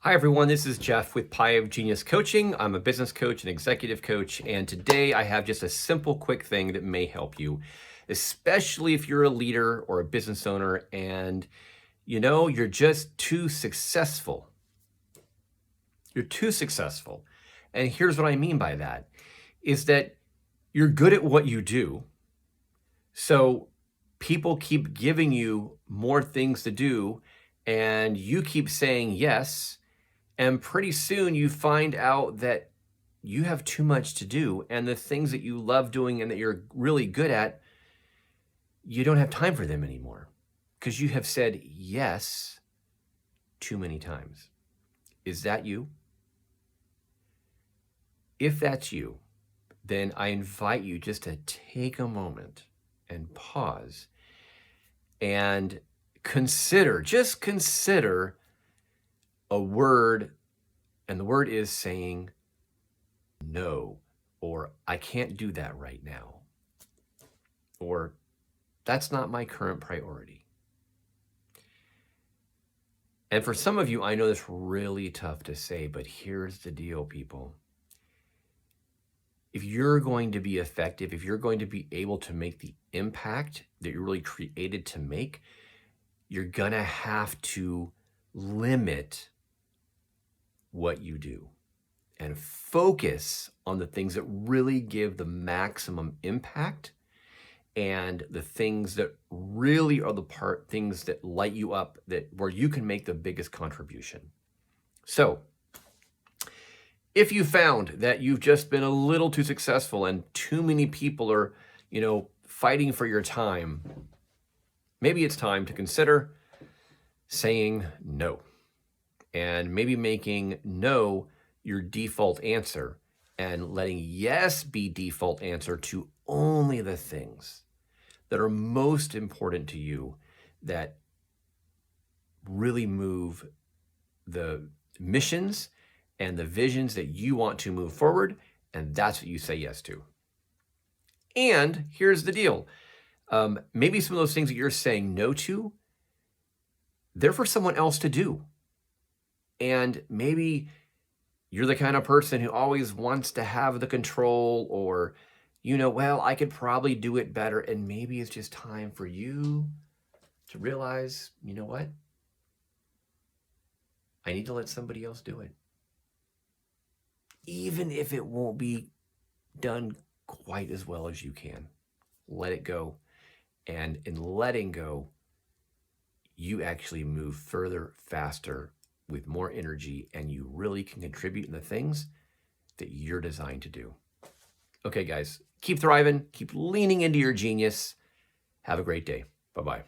Hi, everyone. This is Jeff with Pie of Genius Coaching. I'm a business coach and executive coach, and today I have just a simple, quick thing that may help you, especially if you're a leader or a business owner and you're just too successful. You're too successful. And here's what I mean by that is that you're good at what you do. So people keep giving you more things to do, and you keep saying yes. And pretty soon you find out that you have too much to do, and the things that you love doing and that you're really good at, you don't have time for them anymore because you have said yes too many times. Is that you? If that's you, then I invite you just to take a moment and pause and just consider a word, and the word is saying no, or I can't do that right now, or that's not my current priority. And for some of you, I know that's really tough to say, but here's the deal, people. If you're going to be effective, if you're going to be able to make the impact that you're really created to make, you're gonna have to limit what you do and focus on the things that really give the maximum impact and the things that really are things that light you up, where you can make the biggest contribution. So if you found that you've just been a little too successful and too many people are, fighting for your time, maybe it's time to consider saying no. And maybe making no your default answer and letting yes be default answer to only the things that are most important to you, that really move the missions and the visions that you want to move forward, and that's what you say yes to. And here's the deal. Maybe some of those things that you're saying no to, they're for someone else to do. And maybe you're the kind of person who always wants to have the control, or, I could probably do it better. And maybe it's just time for you to realize, you know what? I need to let somebody else do it. Even if it won't be done quite as well as you can, let it go. And in letting go, you actually move further, faster, with more energy, and you really can contribute in the things that you're designed to do. Okay, guys, keep thriving, keep leaning into your genius. Have a great day. Bye-bye.